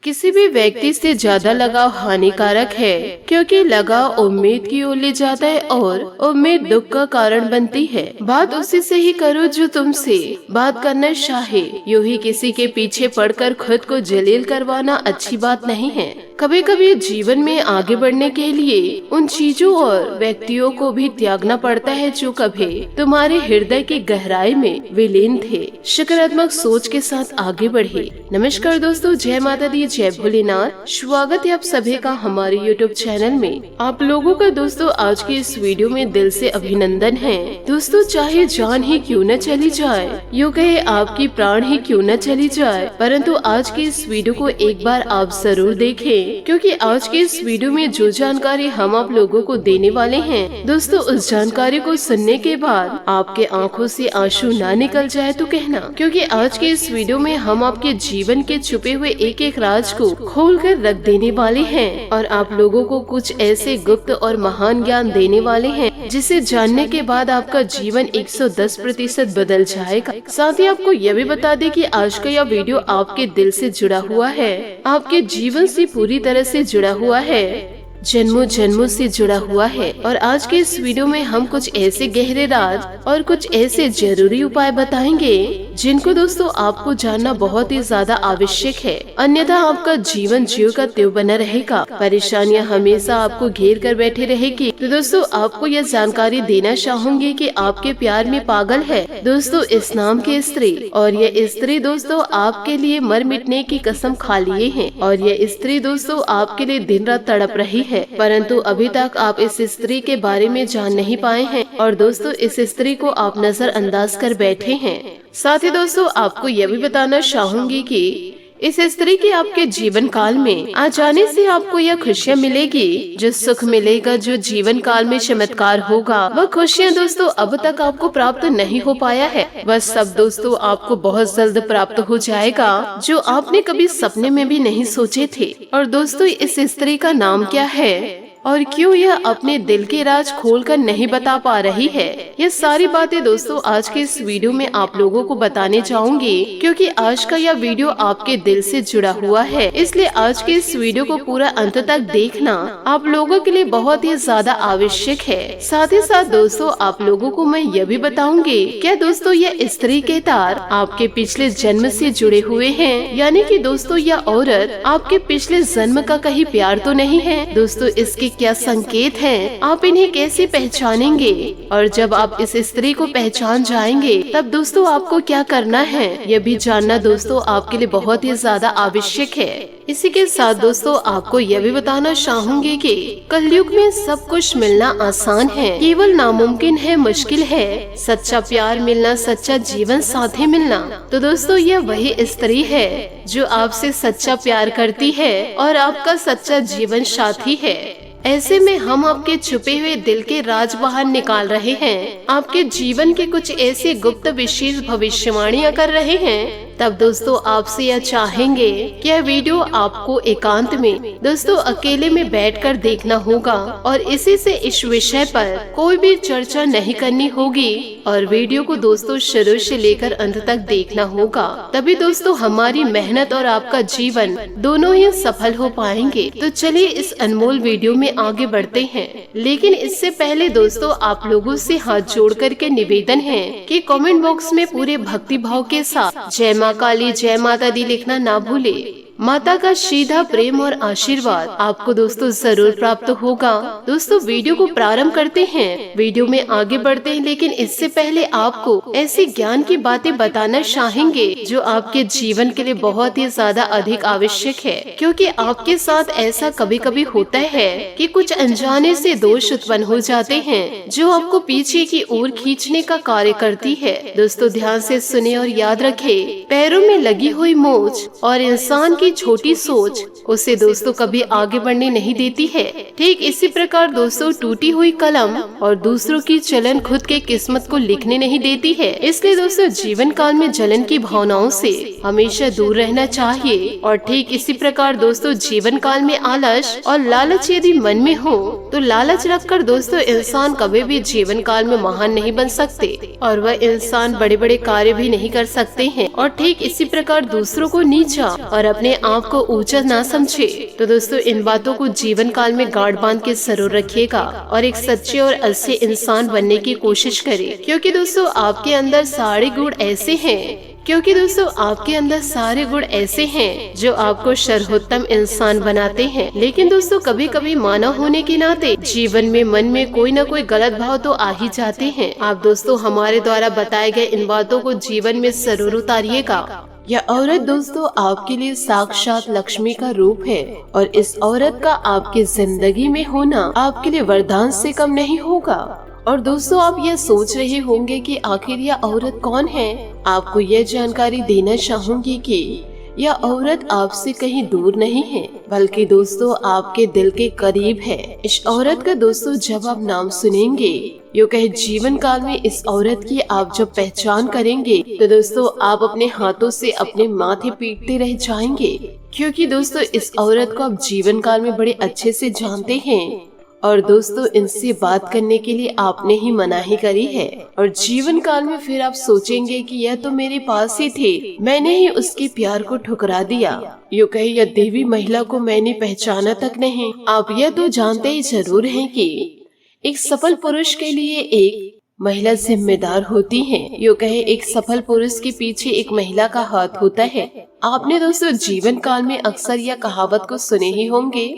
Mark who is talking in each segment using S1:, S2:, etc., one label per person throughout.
S1: किसी भी व्यक्ति से ज्यादा लगाव हानिकारक है, क्योंकि लगाव उम्मीद की ओर ले जाता है और उम्मीद दुख का कारण बनती है। बात उसी से ही करो जो तुमसे बात करना चाहे। यूं ही किसी के पीछे पड़कर खुद को जलील करवाना अच्छी बात नहीं है। कभी कभी जीवन में आगे बढ़ने के लिए उन चीजों और व्यक्तियों को भी त्यागना पड़ता है जो कभी तुम्हारे हृदय की गहराई में विलीन थे। सकारात्मक सोच के साथ आगे बढ़े। नमस्कार दोस्तों, जय माता दी, जय भोलेनाथ। स्वागत है आप सभी का हमारे YouTube चैनल में। आप लोगों का दोस्तों आज की इस वीडियो में दिल से अभिनंदन है। दोस्तों, चाहे जान ही क्यों न चली जाए, यूँ कहे आपकी प्राण ही क्यों न चली जाए, परंतु आज की इस वीडियो को एक बार आप जरूर देखें, क्योंकि आज की इस वीडियो में जो जानकारी हम आप लोगों को देने वाले हैं दोस्तों, उस जानकारी को सुनने के बाद आपके आंखों से आंसू ना निकल जाए तो कहना, क्योंकि आज के इस वीडियो में हम आपके जीवन के छुपे हुए एक एक राज को खोल कर रख देने वाले हैं और आप लोगों को कुछ ऐसे गुप्त और महान ज्ञान देने वाले हैं जिसे जानने के बाद आपका जीवन 110% बदल जाएगा। साथ ही आपको यह भी बता दें कि आज का यह वीडियो आपके दिल से जुड़ा हुआ है, आपके जीवन से पूरी तरह से जुड़ा हुआ है, जन्मों जन्मों से जुड़ा हुआ है। और आज के इस वीडियो में हम कुछ ऐसे गहरे राज और कुछ ऐसे जरूरी उपाय बताएंगे जिनको दोस्तों आपको जानना बहुत ही ज्यादा आवश्यक है, अन्यथा आपका जीवन ज्यों का त्यों बना रहेगा। परेशानियां हमेशा आपको घेर कर बैठे रहेगी। तो दोस्तों, आपको यह जानकारी देना चाहूंगी कि आपके प्यार में पागल है दोस्तों इस नाम की स्त्री, और यह स्त्री दोस्तों आपके लिए मर मिटने की कसम खा लिए है, और यह स्त्री दोस्तों आपके लिए दिन रात तड़प रही है, परंतु अभी तक आप इस स्त्री के बारे में जान नहीं पाए हैं और दोस्तों इस स्त्री को आप नजरअंदाज कर बैठे हैं। साथ ही दोस्तों आपको यह भी बताना चाहूंगी कि इस स्त्री के आपके जीवन काल में आ जाने से आपको यह खुशियाँ मिलेगी, जो सुख मिलेगा, जो जीवन काल में चमत्कार होगा, वह खुशियाँ दोस्तों अब तक आपको प्राप्त नहीं हो पाया है, वह सब दोस्तों आपको बहुत जल्द प्राप्त हो जाएगा जो आपने कभी सपने में भी नहीं सोचे थे। और दोस्तों इस स्त्री का नाम क्या है और क्यों यह अपने दिल के राज खोलकर नहीं बता पा रही है, ये सारी बातें दोस्तों आज के इस वीडियो में आप लोगों को बताने चाहूंगी, क्योंकि आज का यह वीडियो आपके दिल से जुड़ा हुआ है। इसलिए आज के इस वीडियो को पूरा अंत तक देखना आप लोगों के लिए बहुत ही ज्यादा आवश्यक है। साथ ही साथ दोस्तों आप लोगों को मैं यह भी बताऊंगी क्या दोस्तों यह स्त्री के तार आपके पिछले जन्म से जुड़े हुए हैं, यानी कि दोस्तों यह औरत आपके पिछले जन्म का कहीं प्यार तो नहीं है। दोस्तों इसके क्या संकेत हैं, आप इन्हें कैसे पहचानेंगे, और जब आप इस स्त्री को पहचान जाएंगे तब दोस्तों आपको क्या करना है, यह भी जानना दोस्तों आपके लिए बहुत ही ज्यादा आवश्यक है। इसी के साथ दोस्तों आपको यह भी बताना चाहूंगी कि कलयुग में सब कुछ मिलना आसान है, केवल नामुमकिन है, मुश्किल है सच्चा प्यार मिलना, सच्चा जीवन साथी मिलना। तो दोस्तों यह वही स्त्री है जो आपसे सच्चा प्यार करती है और आपका सच्चा जीवन साथी है। ऐसे में हम आपके छुपे हुए दिल के राज बाहर निकाल रहे हैं, आपके जीवन के कुछ ऐसे गुप्त विशेष भविष्यवाणियां कर रहे हैं। तब दोस्तों आपसे यह चाहेंगे कि यह वीडियो आपको एकांत में दोस्तों अकेले में बैठकर देखना होगा और इसी से इस विषय पर कोई भी चर्चा नहीं करनी होगी, और वीडियो को दोस्तों शुरू से लेकर अंत तक देखना होगा, तभी दोस्तों हमारी मेहनत और आपका जीवन दोनों ही सफल हो पाएंगे। तो चलिए इस अनमोल वीडियो में आगे बढ़ते हैं, लेकिन इससे पहले दोस्तों आप लोगों से हाथ जोड़ करके निवेदन है कि कमेंट बॉक्स में पूरे भक्ति भाव के साथ जय माँ काली, जय माता दी लिखना ना भूले। माता का सीधा प्रेम और आशीर्वाद आपको दोस्तों जरूर प्राप्त होगा। दोस्तों वीडियो को प्रारंभ करते हैं, वीडियो में आगे बढ़ते हैं, लेकिन इससे पहले आपको ऐसी ज्ञान की बातें बताना चाहेंगे जो आपके जीवन के लिए बहुत ही ज्यादा अधिक आवश्यक है, क्योंकि आपके साथ ऐसा कभी कभी होता है कि कुछ अनजाने से दोष उत्पन्न हो जाते हैं जो आपको पीछे की ओर खींचने का कार्य करती है। दोस्तों ध्यान से सुने और याद रखे, पैरों में लगी हुई मोच और इंसान की छोटी सोच उसे दोस्तों कभी आगे बढ़ने नहीं देती है। ठीक इसी प्रकार दोस्तों टूटी हुई कलम और दूसरों की चलन खुद के किस्मत को लिखने नहीं देती है। इसलिए दोस्तों जीवन काल में जलन की भावनाओं से हमेशा दूर रहना चाहिए। और ठीक इसी प्रकार दोस्तों जीवन काल में आलस और लालच यदि मन में हो तो लालच रखकर दोस्तों इंसान कभी भी जीवन काल में महान नहीं बन सकते और वह इंसान बड़े बड़े कार्य भी नहीं कर सकते हैं। और ठीक इसी प्रकार दूसरों को नीचा और अपने आप को ऊंचा ना समझे। तो दोस्तों इन बातों को जीवन काल में गांठ बांध के जरूर रखिएगा और एक सच्चे और अच्छे इंसान बनने की कोशिश करें, क्योंकि दोस्तों आपके अंदर सारे गुण ऐसे हैं जो आपको सर्वोत्तम इंसान बनाते हैं। लेकिन दोस्तों कभी कभी मानव होने के नाते जीवन में मन में कोई न कोई गलत भाव तो आ ही जाते हैं। आप दोस्तों हमारे द्वारा बताए गए इन बातों को जीवन में जरूर उतारिएगा। यह औरत दोस्तों आपके लिए साक्षात लक्ष्मी का रूप है और इस औरत का आपकी जिंदगी में होना आपके लिए वरदान से कम नहीं होगा। और दोस्तों आप ये सोच रहे होंगे कि आखिर यह औरत कौन है। आपको यह जानकारी देना चाहूंगी कि यह औरत आपसे कहीं दूर नहीं है, बल्कि दोस्तों आपके दिल के करीब है। इस औरत का दोस्तों जब आप नाम सुनेंगे, यूँ कहे जीवन काल में इस औरत की आप जब पहचान करेंगे तो दोस्तों आप अपने हाथों से अपने माथे पीटते रह जाएंगे, क्योंकि दोस्तों इस औरत को आप जीवन काल में बड़े अच्छे से जानते हैं। और दोस्तों इनसे बात करने के लिए आपने ही मनाही करी है और जीवन काल में फिर आप सोचेंगे कि यह तो मेरे पास ही थे, मैंने ही उसके प्यार को ठुकरा दिया। यूँ कहे यह देवी महिला को मैंने पहचाना तक नहीं। आप यह तो जानते ही जरूर हैं कि एक सफल पुरुष के लिए एक महिला जिम्मेदार होती है। यूँ कहे एक सफल पुरुष के पीछे एक महिला का हाथ होता है। आपने दोस्तों जीवन काल में अक्सर यह कहावत को सुने ही होंगे।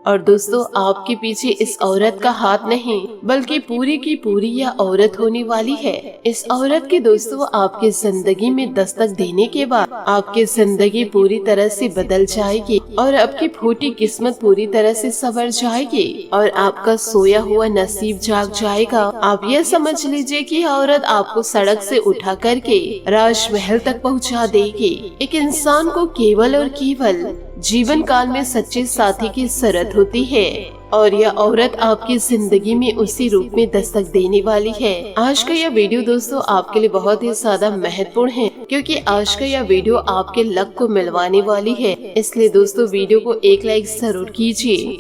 S1: और दोस्तों आपके पीछे इस औरत का हाथ नहीं, बल्कि पूरी की पूरी यह औरत होने वाली है। इस औरत के दोस्तों आपके जिंदगी में दस्तक देने के बाद आपकी जिंदगी पूरी तरह से बदल जाएगी और आपकी फूटी किस्मत पूरी तरह से संवर जाएगी और आपका सोया हुआ नसीब जाग जाएगा। आप यह समझ लीजिए कि औरत आपको सड़क से उठा करके राजमहल तक पहुंचा देगी। एक इंसान को केवल और केवल जीवन काल में सच्चे साथी की जरूरत होती है और यह औरत आपकी जिंदगी में उसी रूप में दस्तक देने वाली है। आज का यह वीडियो दोस्तों आपके लिए बहुत ही ज्यादा महत्वपूर्ण है, क्योंकि आज का यह वीडियो आपके लक को मिलवाने वाली है। इसलिए दोस्तों वीडियो को एक लाइक जरूर कीजिए।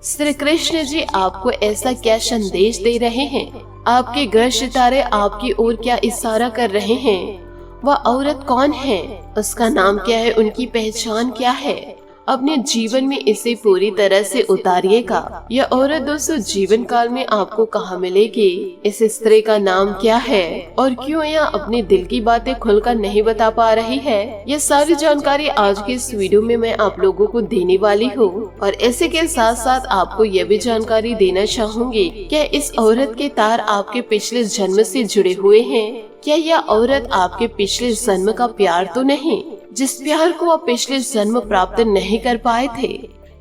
S1: श्री कृष्ण जी आपको ऐसा क्या संदेश दे रहे हैं, आपके ग्रह सितारे आपकी ओर क्या इशारा कर रहे हैं, वह औरत कौन है, उसका नाम क्या है, उनकी पहचान क्या है, अपने जीवन में इसे पूरी तरह से उतारिएगा। यह औरत दोस्तों जीवन काल में आपको कहाँ मिलेगी, इस स्त्री का नाम क्या है और क्यों यह अपने दिल की बातें खुलकर नहीं बता पा रही है, यह सारी जानकारी आज के इस वीडियो में मैं आप लोगों को देने वाली हूँ। और ऐसे के साथ साथ आपको यह भी जानकारी देना चाहूंगी क्या इस औरत के तार आपके पिछले जन्म से जुड़े हुए हैं। क्या यह औरत आपके पिछले जन्म का प्यार तो नहीं, जिस प्यार को आप पिछले जन्म प्राप्त नहीं कर पाए थे।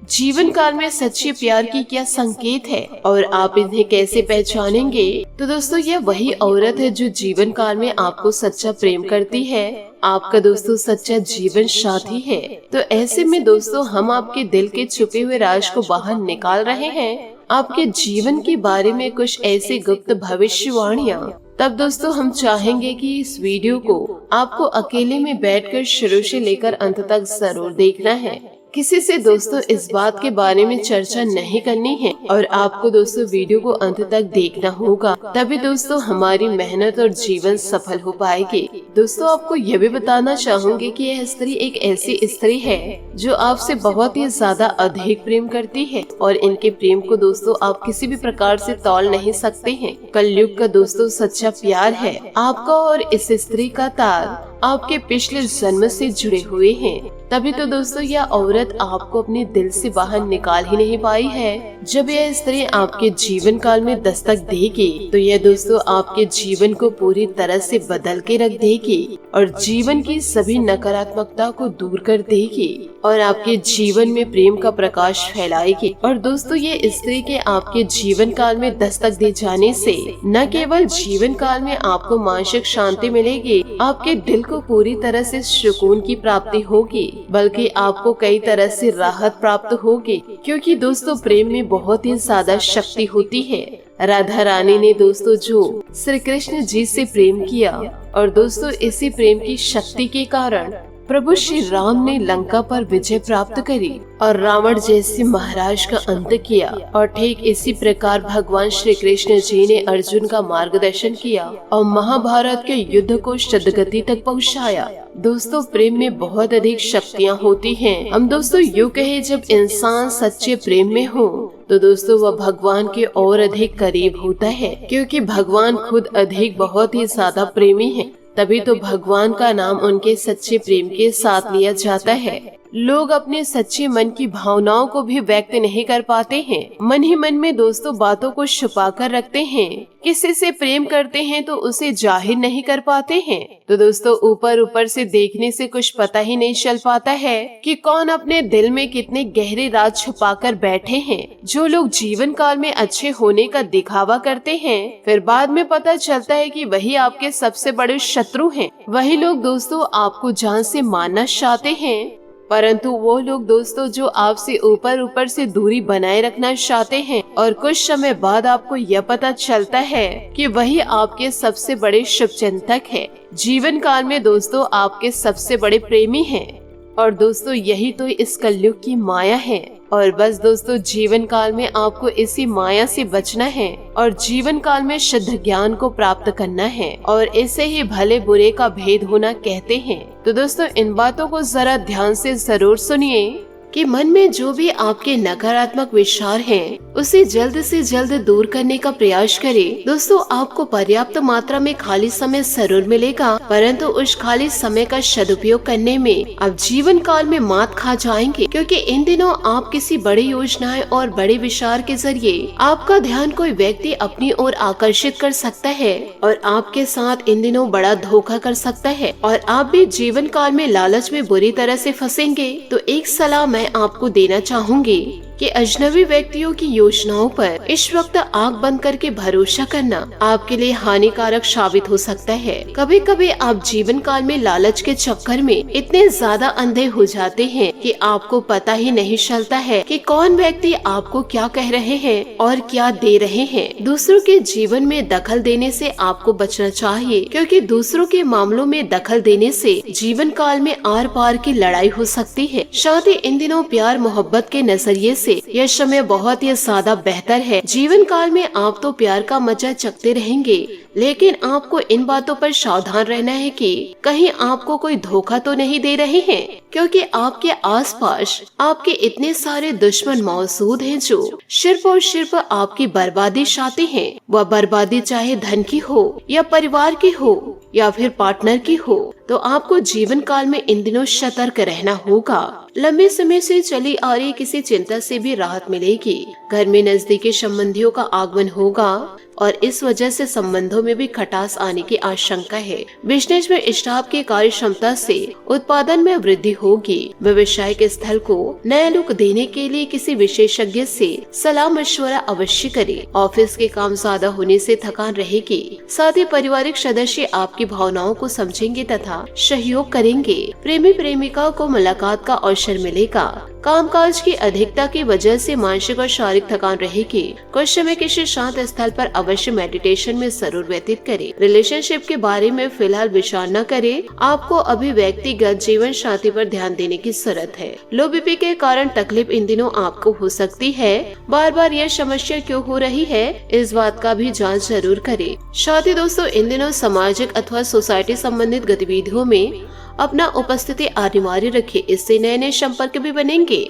S1: जीवन काल में सच्चे प्यार की क्या संकेत है और आप इन्हें कैसे पहचानेंगे। तो दोस्तों यह वही औरत है जो जीवन काल में आपको सच्चा प्रेम करती है, आपका दोस्तों सच्चा जीवन साथी है। तो ऐसे में दोस्तों हम आपके दिल के छुपे हुए राज को बाहर निकाल रहे हैं, आपके जीवन के बारे में कुछ ऐसी गुप्त भविष्यवाणियाँ। तब दोस्तों हम चाहेंगे कि इस वीडियो को आपको अकेले में बैठकर शुरू से लेकर अंत तक जरूर देखना है। किसी से दोस्तों इस बात के बारे में चर्चा नहीं करनी है और आपको दोस्तों वीडियो को अंत तक देखना होगा, तभी दोस्तों हमारी मेहनत और जीवन सफल हो पाएगी। दोस्तों आपको यह भी बताना चाहूंगी कि यह स्त्री एक ऐसी स्त्री है जो आपसे बहुत ही ज्यादा अधिक प्रेम करती है और इनके प्रेम को दोस्तों आप किसी भी प्रकार से तौल नहीं सकते हैं। कलयुग का दोस्तों सच्चा प्यार है आपका और इस स्त्री का तार आपके पिछले जन्म से जुड़े हुए हैं। तभी तो दोस्तों यह औरत आपको अपने दिल से बाहर निकाल ही नहीं पाई है। जब यह स्त्री आपके जीवन काल में दस्तक देगी तो यह दोस्तों आपके जीवन को पूरी तरह से बदल के रख देगी और जीवन की सभी नकारात्मकता को दूर कर देगी और आपके जीवन में प्रेम का प्रकाश फैलाएगी। और दोस्तों ये स्त्री के आपके जीवन काल में दस्तक दे जाने से न केवल जीवन काल में आपको मानसिक शांति मिलेगी, आपके दिल को पूरी तरह से सुकून की प्राप्ति होगी, बल्कि आपको कई तरह से राहत प्राप्त होगी, क्योंकि दोस्तों प्रेम में बहुत ही ज्यादा शक्ति होती है। राधा रानी ने दोस्तों जो श्री कृष्ण जी से प्रेम किया और दोस्तों इसी प्रेम की शक्ति के कारण प्रभु श्री राम ने लंका पर विजय प्राप्त करी और रावण जैसे महाराज का अंत किया। और ठीक इसी प्रकार भगवान श्री कृष्ण जी ने अर्जुन का मार्गदर्शन किया और महाभारत के युद्ध को शतगति तक पहुंचाया। दोस्तों, प्रेम में बहुत अधिक शक्तियाँ होती हैं। हम दोस्तों यूँ कहे, जब इंसान सच्चे प्रेम में हो तो दोस्तों वह भगवान के और अधिक करीब होता है, क्योंकि भगवान खुद अधिक बहुत ही ज्यादा प्रेमी है। तभी तो भगवान का नाम उनके सच्चे प्रेम के साथ लिया जाता है। लोग अपने सच्चे मन की भावनाओं को भी व्यक्त नहीं कर पाते हैं। मन ही मन में दोस्तों बातों को छुपा कर रखते हैं। किसी से प्रेम करते हैं तो उसे जाहिर नहीं कर पाते हैं। तो दोस्तों ऊपर ऊपर से देखने से कुछ पता ही नहीं चल पाता है कि कौन अपने दिल में कितने गहरे राज छुपा कर बैठे हैं। जो लोग जीवन काल में अच्छे होने का दिखावा करते हैं, फिर बाद में पता चलता है कि वही आपके सबसे बड़े शत्रु हैं। वही लोग दोस्तों आपको जान से मारना चाहते हैं, परंतु वो लोग दोस्तों जो आपसे ऊपर ऊपर से दूरी बनाए रखना चाहते हैं, और कुछ समय बाद आपको यह पता चलता है कि वही आपके सबसे बड़े शुभचिंतक है। जीवन काल में दोस्तों आपके सबसे बड़े प्रेमी हैं। और दोस्तों यही तो इस कलयुग की माया है। और बस दोस्तों जीवन काल में आपको इसी माया से बचना है और जीवन काल में शुद्ध ज्ञान को प्राप्त करना है, और इसे ही भले बुरे का भेद होना कहते हैं। तो दोस्तों इन बातों को जरा ध्यान से जरूर सुनिए कि मन में जो भी आपके नकारात्मक विचार हैं, उसे जल्द से जल्द दूर करने का प्रयास करें। दोस्तों आपको पर्याप्त मात्रा में खाली समय जरूर मिलेगा, परंतु उस खाली समय का सदुपयोग करने में आप जीवन काल में मात खा जाएंगे, क्योंकि इन दिनों आप किसी बड़ी योजनाएं और बड़े विचार के जरिए आपका ध्यान कोई व्यक्ति अपनी ओर आकर्षित कर सकता है और आपके साथ इन दिनों बड़ा धोखा कर सकता है, और आप भी जीवन काल में लालच में बुरी तरह से फंसेंगे। तो एक सलाह मैं आपको देना चाहूंगी कि अजनबी व्यक्तियों की योजनाओं पर इस वक्त आंख बंद करके भरोसा करना आपके लिए हानिकारक साबित हो सकता है। कभी कभी आप जीवन काल में लालच के चक्कर में इतने ज्यादा अंधे हो जाते हैं कि आपको पता ही नहीं चलता है कि कौन व्यक्ति आपको क्या कह रहे हैं और क्या दे रहे हैं। दूसरों के जीवन में दखल देने से आपको बचना चाहिए, क्योंकि दूसरों के मामलों में दखल देने से जीवन काल में आर पार की लड़ाई हो सकती है। साथ ही इन दिनों प्यार मोहब्बत के नजरिए से यह समय बहुत ही ज्यादा बेहतर है। जीवन काल में आप तो प्यार का मजा चखते रहेंगे, लेकिन आपको इन बातों पर सावधान रहना है कि कहीं आपको कोई धोखा तो नहीं दे रहे हैं, क्योंकि आपके आसपास आपके इतने सारे दुश्मन मौजूद हैं जो सिर्फ और सिर्फ आपकी बर्बादी चाहते हैं। वह बर्बादी चाहे धन की हो या परिवार की हो या फिर पार्टनर की हो, तो आपको जीवन काल में इन दिनों सतर्क रहना होगा। लंबे समय से चली आ रही किसी चिंता से भी राहत मिलेगी। घर में नजदीकी संबंधियों का आगमन होगा और इस वजह से संबंधों में भी खटास आने की आशंका है। बिजनेस में स्टाफ की कार्य क्षमता से उत्पादन में वृद्धि होगी। व्यवसाय के स्थल को नया लुक देने के लिए किसी विशेषज्ञ से सलाह मशवरा अवश्य करें। ऑफिस के काम ज्यादा होने से थकान रहेगी। साथ ही पारिवारिक सदस्य आपकी भावनाओं को समझेंगे तथा सहयोग करेंगे। प्रेमी प्रेमिका को मुलाकात का अवसर मिलेगा। कामकाज की अधिकता की वजह से मानसिक और शारीरिक थकान रहेगी। कुछ समय किसी शांत स्थल पर अवश्य मेडिटेशन में जरूर व्यतीत करें। रिलेशनशिप के बारे में फिलहाल विचार न करें। आपको अभी व्यक्तिगत जीवन साथी पर ध्यान देने की जरूरत है। लो बीपी के कारण तकलीफ इन दिनों आपको हो सकती है। बार बार यह समस्या क्यों हो रही है, इस बात का भी जांच जरूर करें। साथ ही दोस्तों इन दिनों सामाजिक अथवा सोसाइटी संबंधित गतिविधियों में अपना उपस्थिति अनिवार्य रखें। इससे नए नए संपर्क भी बनेंगे।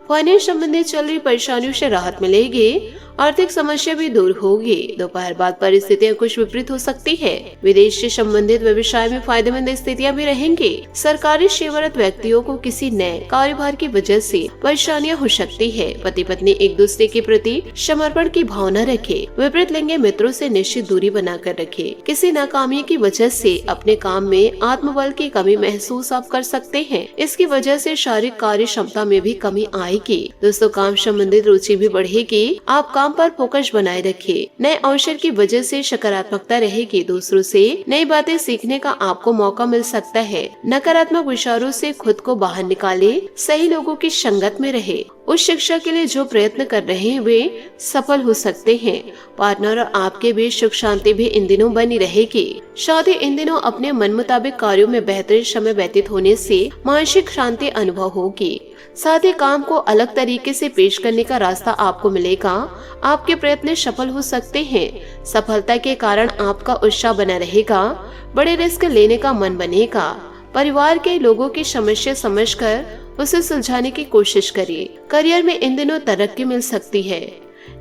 S1: फाइनेंस संबंधित चल रही परेशानियों से राहत मिलेगी। आर्थिक समस्या भी दूर होगी। दोपहर बाद परिस्थितियां कुछ विपरीत हो सकती है। विदेश से संबंधित व्यवसाय में फायदेमंद स्थितियां भी रहेंगी। सरकारी सेवारत व्यक्तियों को किसी नए कार्यभार की वजह से परेशानियां हो सकती है। पति पत्नी एक दूसरे के प्रति समर्पण की भावना रखे। विपरीत लिंगी मित्रों से निश्चित दूरी बनाकर रखे। किसी नाकामी की वजह से अपने काम में आत्मबल की कमी महसूस आप कर सकते हैं। इसकी वजह से शारीरिक कार्य क्षमता में भी कमी आएगी। दोस्तों काम संबंधित रुचि भी बढ़ेगी। आप काम काम पर फोकस बनाए रखिए। नए अवसर की वजह से सकारात्मकता रहेगी। दूसरों से नई बातें सीखने का आपको मौका मिल सकता है। नकारात्मक विचारों से खुद को बाहर निकाले, सही लोगों की संगत में रहे। उस शिक्षा के लिए जो प्रयत्न कर रहे हैं वे सफल हो सकते हैं। पार्टनर और आपके बीच सुख शांति भी इन दिनों बनी रहेगी। साथ ही इन दिनों अपने मन मुताबिक कार्यों में बेहतर समय व्यतीत होने से मानसिक शांति अनुभव होगी। साथ ही काम को अलग तरीके से पेश करने का रास्ता आपको मिलेगा। आपके प्रयत्न सफल हो सकते हैं। सफलता के कारण आपका उत्साह बना रहेगा। बड़े रिस्क लेने का मन बनेगा। परिवार के लोगों की समस्या समझकर उसे सुलझाने की कोशिश करिए। करियर में इन दिनों तरक्की मिल सकती है।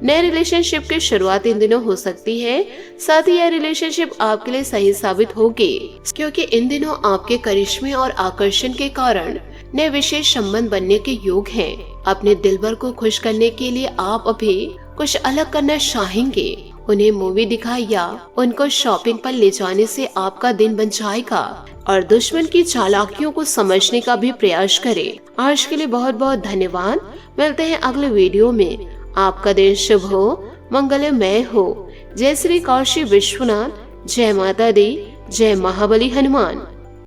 S1: नए रिलेशनशिप की शुरुआत इन दिनों हो सकती है। साथ ही यह रिलेशनशिप आपके लिए सही साबित होगी, क्योंकि इन दिनों आपके करिश्मे और आकर्षण के कारण नए विशेष संबंध बनने के योग हैं। अपने दिलबर को खुश करने के लिए आप अभी कुछ अलग करना चाहेंगे। उन्हें मूवी दिखाए या उनको शॉपिंग पर ले जाने से आपका दिन बन जाएगा और दुश्मन की चालाकियों को समझने का भी प्रयास करें। आज के लिए बहुत बहुत धन्यवाद। मिलते हैं अगले वीडियो में। आपका दिन शुभ हो, मंगलमय हो। जय श्री काशी विश्वनाथ, जय माता दी, जय महाबली हनुमान।